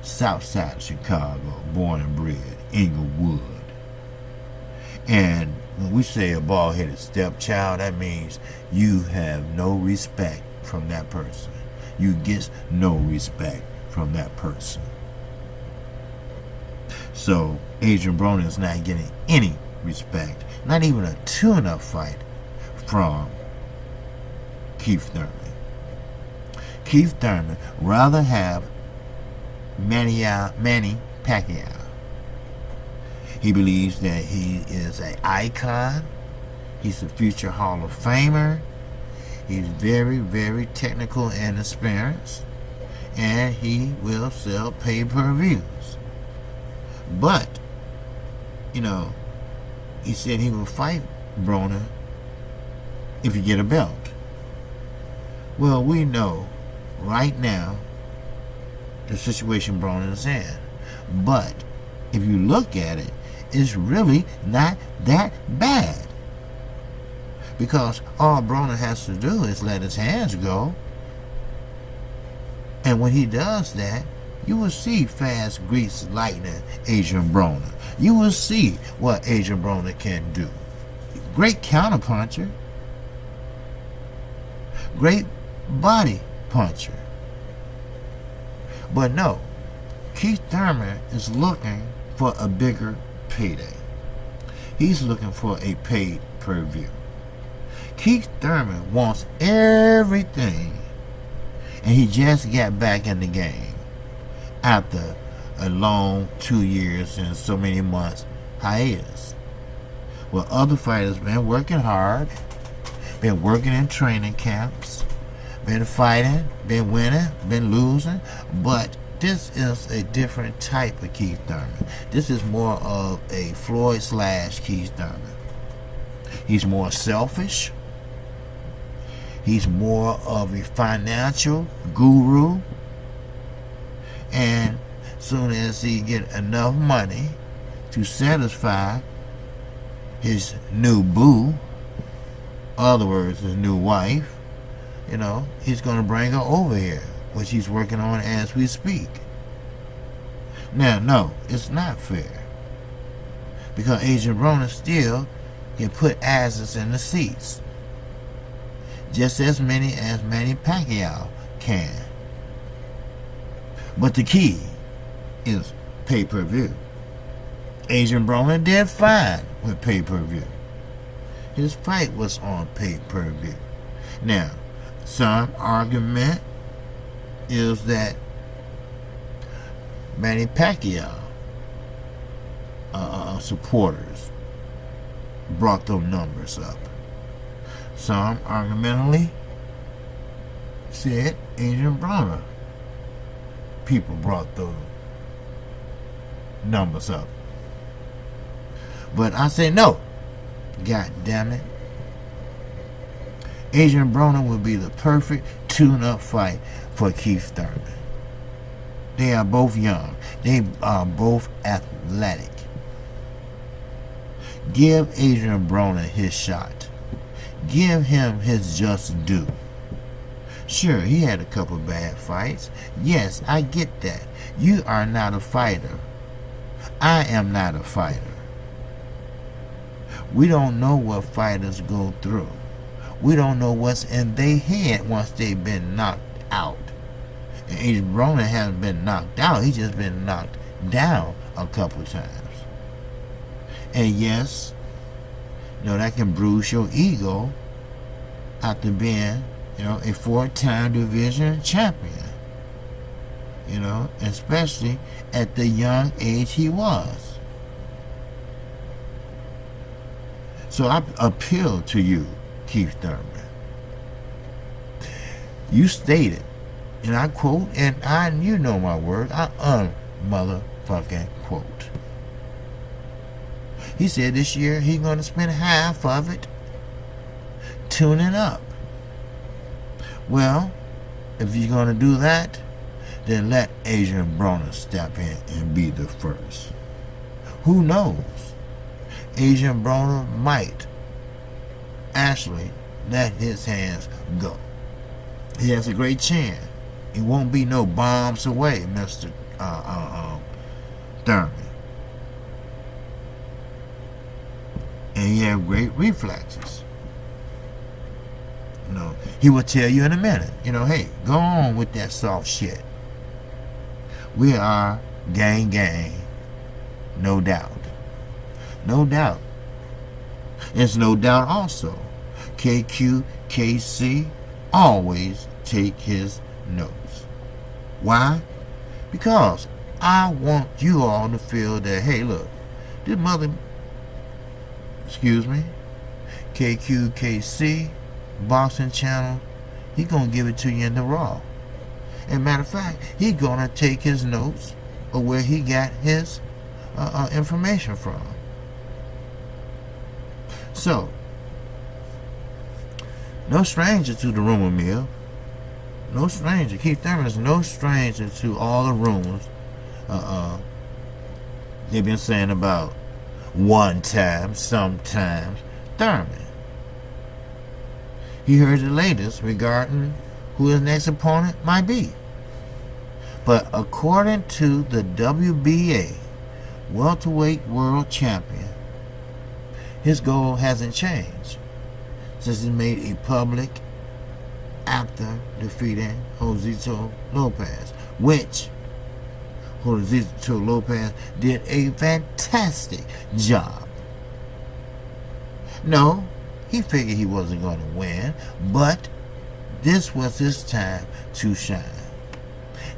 South side of Chicago, born and bred, Inglewood. And when we say a bald-headed stepchild, that means you have no respect from that person. You get no respect from that person. So Adrian Broner is not getting any respect, not even a tune-up fight from Keith Thurman. Keith Thurman rather have Manny Pacquiao. He believes that he is an icon. He's a future Hall of Famer. He's very, very technical and experienced. And he will sell pay-per-views. But, he said he will fight Broner if he get a belt. Well, we know right now the situation Broner is in. But if you look at it, it's really not that bad. Because all Broner has to do is let his hands go. And when he does that, you will see fast grease lightning Adrian Broner. You will see what Adrian Broner can do. Great counterpuncher. Great body puncher. But no, Keith Thurman is looking for a bigger payday. He's looking for a pay-per-view. Keith Thurman wants everything, and he just got back in the game after a long 2 years and so many months hiatus. Well, other fighters been working hard, been working in training camps, been fighting, been winning, been losing, but this is a different type of Keith Thurman. This is more of a Floyd / Keith Thurman. He's more selfish. He's more of a financial guru. And soon as he get enough money to satisfy his new boo, in other words, his new wife, he's going to bring her over here, which he's working on as we speak. Now, no, it's not fair. Because Adrian Broner still can put asses in the seats. Just as many as Manny Pacquiao can. But the key is pay-per-view. Adrian Broner did fine with pay-per-view. His fight was on pay-per-view. Now, some argument is that Manny Pacquiao supporters brought those numbers up. Some argumentally said Adrian Broner people brought those numbers up. But I say no. God damn it. Adrian Broner would be the perfect tune-up fight for Keith Thurman. They are both young. They are both athletic. Give Adrian Broner his shot. Give him his just due. Sure, he had a couple bad fights. Yes, I get that. You are not a fighter. I am not a fighter. We don't know what fighters go through. We don't know what's in their head once they've been knocked out. And Adrian Broner hasn't been knocked out. He's just been knocked down a couple times. And yes, that can bruise your ego after being, a 4-time division champion. Especially at the young age he was. So I appeal to you, Keith Thurman. You stated, and I quote, and you know my word, I motherfucking quote. He said this year he's going to spend half of it tuning up. Well, if you're going to do that, then let Adrian Broner step in and be the first. Who knows? Adrian Broner might actually let his hands go. He has a great chance. It won't be no bombs away, Mr. Thurman. And he has great reflexes. You know, he will tell you in a minute, you know, hey, go on with that soft shit. We are gang, no doubt. No doubt. It's no doubt also, KQKC always take his notes. Why? Because I want you all to feel that, hey, look, this KQKC boxing channel, he gonna give it to you in the raw. And matter of fact, he gonna take his notes of where he got his information from. So, no stranger to the rumor mill. No stranger. Keith Thurman is no stranger to all the rumors they've been saying about one time, sometimes, Thurman. He heard the latest regarding who his next opponent might be. But according to the WBA welterweight world champion, his goal hasn't changed since he made a public after defeating Josito Lopez, which Josito Lopez did a fantastic job. No, he figured he wasn't going to win, but this was his time to shine.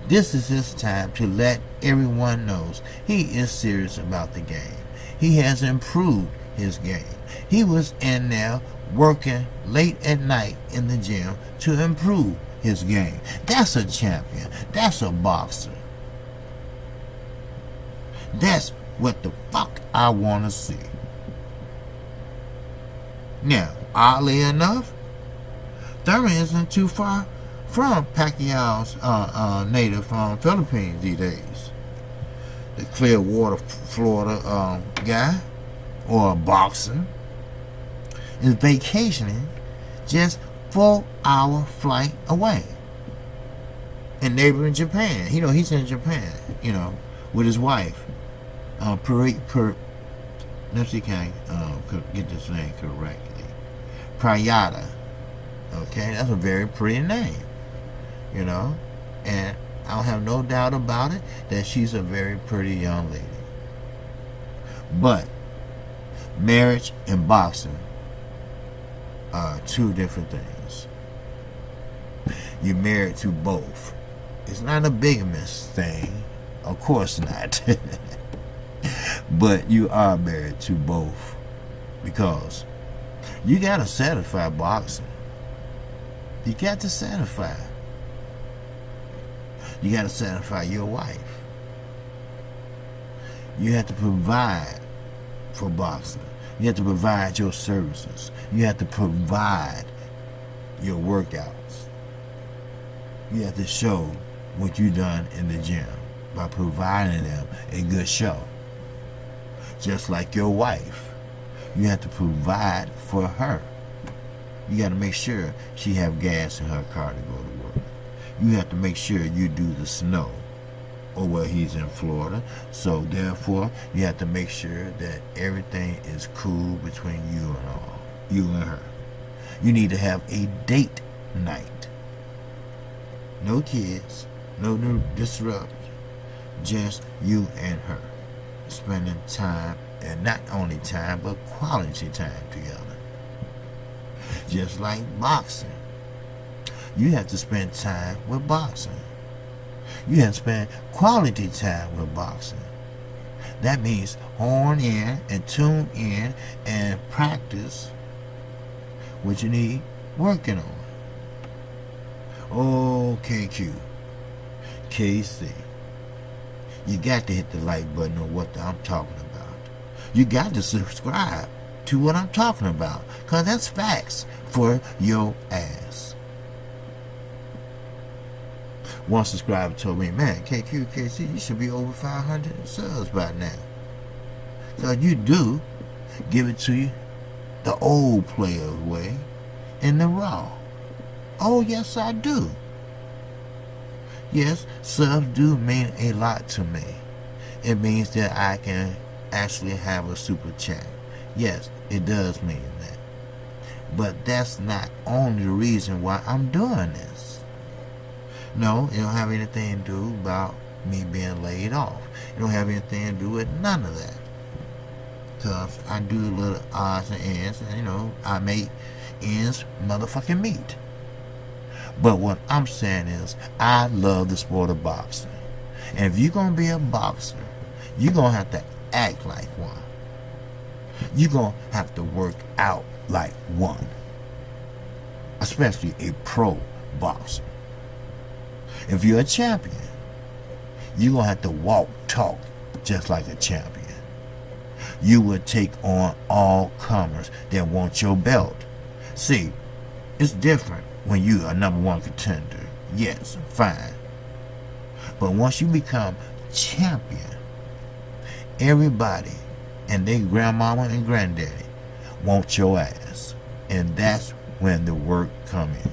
This is his time to let everyone know he is serious about the game. He has improved his game. He was in there working late at night in the gym to improve his game. That's a champion. That's a boxer. That's what the fuck I want to see. Now, oddly enough, Thurman isn't too far from Pacquiao's native from Philippines these days. The Clearwater, Florida guy, or a boxer, is vacationing just 4-hour flight away in neighboring Japan. You know, he's in Japan, you know, with his wife. Let's see, can I get this name correctly? Prayada. Okay, that's a very pretty name, you know, and I don't have no doubt about it that she's a very pretty young lady. But marriage and boxing are two different things. You're married to both. It's not a bigamous thing, of course not. But you are married to both because you got to satisfy boxing. You got to satisfy. You got to satisfy your wife. You have to provide for boxing. You have to provide your services. You have to provide your workouts. You have to show what you done in the gym by providing them a good show. Just like your wife, you have to provide for her. You got to make sure she have gas in her car to go to work. You have to make sure you do the snow, or well, he's in Florida, so therefore you have to make sure that everything is cool between you and her. You need to have a date night. No kids, no disrupt, just you and her. Spending time, and not only time, but quality time together. Just like boxing. You have to spend time with boxing. You have to spend quality time with boxing. That means horn in and tune in and practice What you need working on. Oh, KQ, KC. You got to hit the like button on what I'm talking about. You got to subscribe to what I'm talking about, because that's facts for your ass. One subscriber told me, man, KQKC, you should be over 500 subs by now. Because you do give it to you the old player's way in the raw. Oh, yes, I do. Yes, subs do mean a lot to me. It means that I can actually have a super chat. Yes, it does mean that. But that's not only the reason why I'm doing this. No, it don't have anything to do about me being laid off. It don't have anything to do with none of that. Because I do little odds and ends, and I make ends motherfucking meet. But what I'm saying is, I love the sport of boxing. And if you're going to be a boxer, you're going to have to act like one. You're going to have to work out like one. Especially a pro boxer. If you're a champion, you're going to have to walk, talk just like a champion. You will take on all comers that want your belt. See, it's different when you are number one contender. Yes, fine. But once you become champion, everybody and their grandmama and granddaddy want your ass. And that's when the work come in.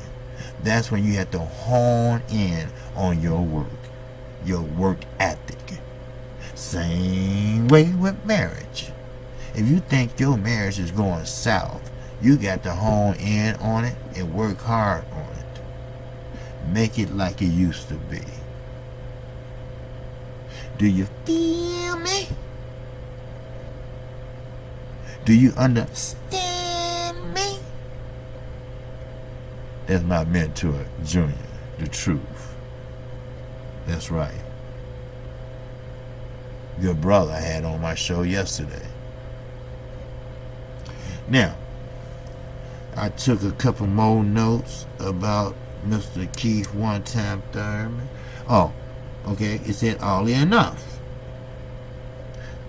That's when you have to hone in on your work ethic. Same way with marriage. If you think your marriage is going south, you got to hone in on it and work hard on it. Make it like it used to be. Do you feel me? Do you understand me? That's my mentor, Junior, the truth. That's right. Your brother I had on my show yesterday. Now, I took a couple more notes about Mr. Keith One-Time Thurman. Oh, okay, it said oddly enough,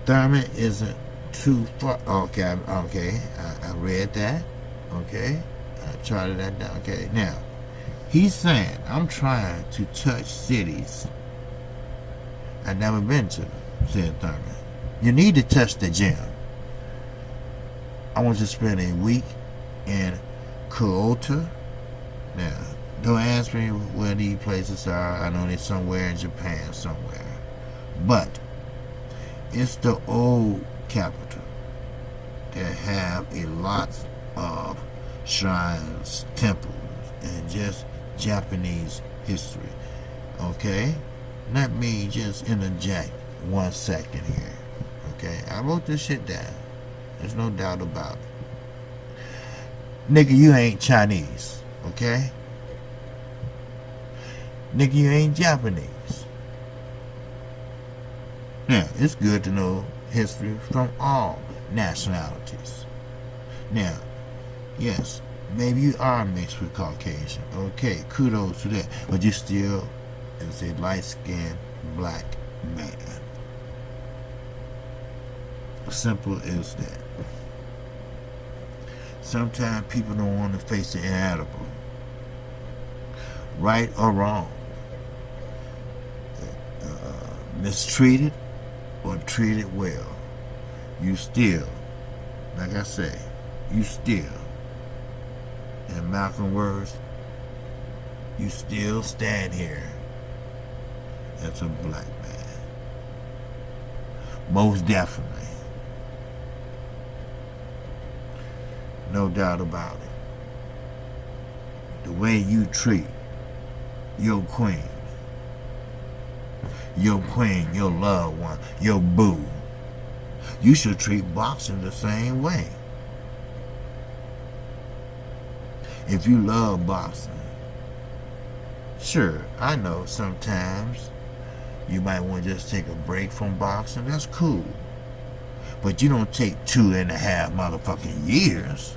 Thurman isn't too far. Okay, I read that. Okay, I charted that down. Okay, now, he's saying, I'm trying to touch cities I've never been to, said Thurman. You need to touch the gym. I want to spend a week in Kyoto. Now, don't ask me where these places are. I know they're somewhere in Japan somewhere. But it's the old capital that have a lot of shrines, temples, and just Japanese history. Okay? Let me just interject 1 second here. Okay? I wrote this shit down. There's no doubt about it. Nigga, you ain't Chinese, okay? Nigga, you ain't Japanese. Now, it's good to know history from all nationalities. Now, yes, maybe you are mixed with Caucasian. Okay, kudos to that. But you still is a light-skinned black man. Simple as that. Sometimes people don't want to face the inevitable. Right or wrong. Mistreated or treated well. You still, like I say, you still, in Malcolm's words, you still stand here as a black man. Most definitely. No doubt about it. The way you treat your queen, your loved one, your boo, you should treat boxing the same way. If you love boxing, sure, I know sometimes you might want to just take a break from boxing. That's cool. But you don't take 2.5 motherfucking years.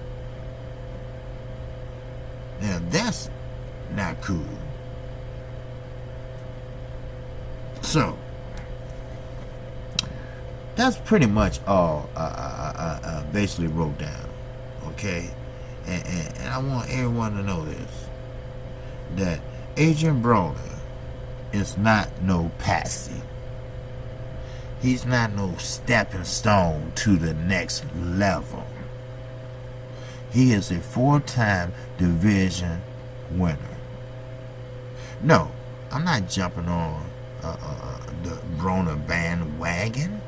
Now that's not cool. So that's pretty much all I basically wrote down. Okay, and I want everyone to know this: that Agent Broner is not no patsy. He's not no stepping stone to the next level. He is a 4-time division winner. No, I'm not jumping on the Broner bandwagon.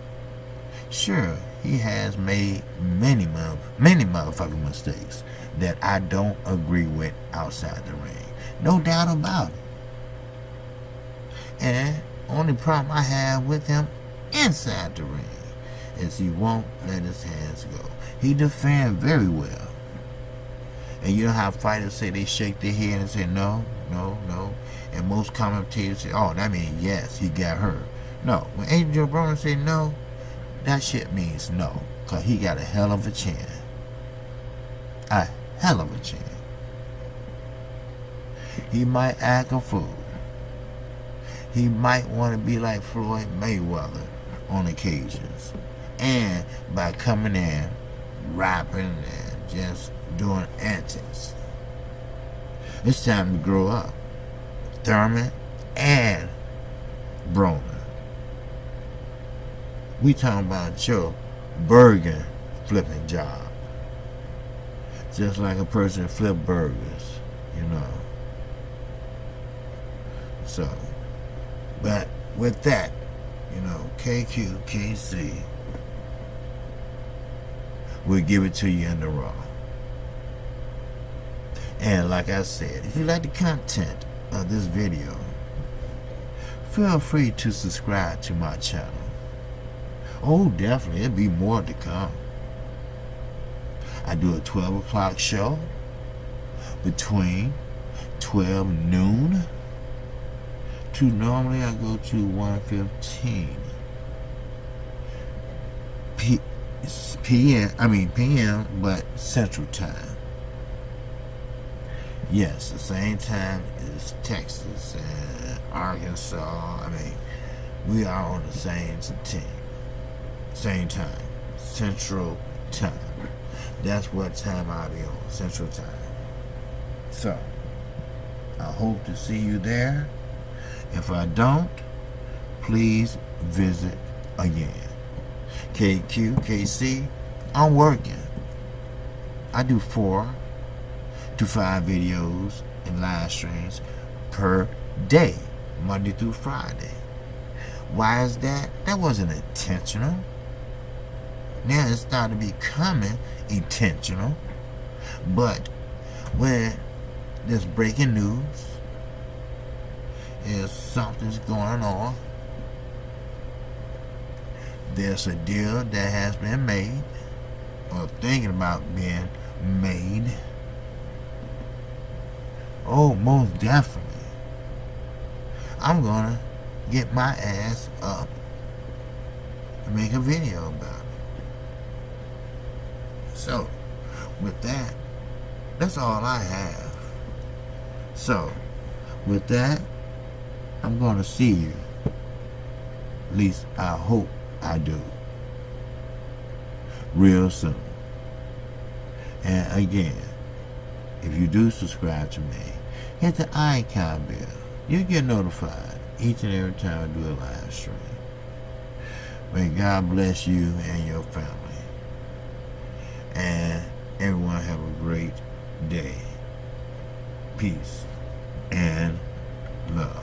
Sure, he has made many motherfucking mistakes that I don't agree with outside the ring. No doubt about it. And only problem I have with him inside the ring is he won't let his hands go. He defends very well. And you know how fighters say they shake their head and say no, no, no. And most commentators say, oh, that means yes, he got hurt. No, when Angel Broner say no, that shit means no. Because he got a hell of a chin. A hell of a chin. He might act a fool. He might want to be like Floyd Mayweather on occasions. And by coming in, rapping, and just doing antics. It's time to grow up. Thurman and Broner. We talking about your burger flipping job. Just like a person flip burgers, you know. So, but with that, you know, KQ, KC, we'll give it to you in the raw. And like I said, if you like the content of this video, feel free to subscribe to my channel. Oh, definitely, there'll be more to come. I do a 12 o'clock show between 12 noon to normally I go to 1:15 p.m. but Central Time. Yes, the same time as Texas and Arkansas. We are on the same team. Same time. Central Time. That's what time I'll be on. Central Time. So, I hope to see you there. If I don't, please visit again. KQ, KC, I'm working. I do 4 to 5 videos and live streams per day, Monday through Friday. Why is that? That wasn't intentional. Now it's starting to becoming intentional. But when there's breaking news, is something's going on, there's a deal that has been made or thinking about being made, oh, most definitely I'm gonna get my ass up and make a video about it. So with that, that's all I have. So with that, I'm going to see you. At least I hope I do. Real soon. And again, if you do subscribe to me, hit the icon bell. You'll get notified each and every time I do a live stream. May God bless you and your family. And everyone have a great day. Peace and love.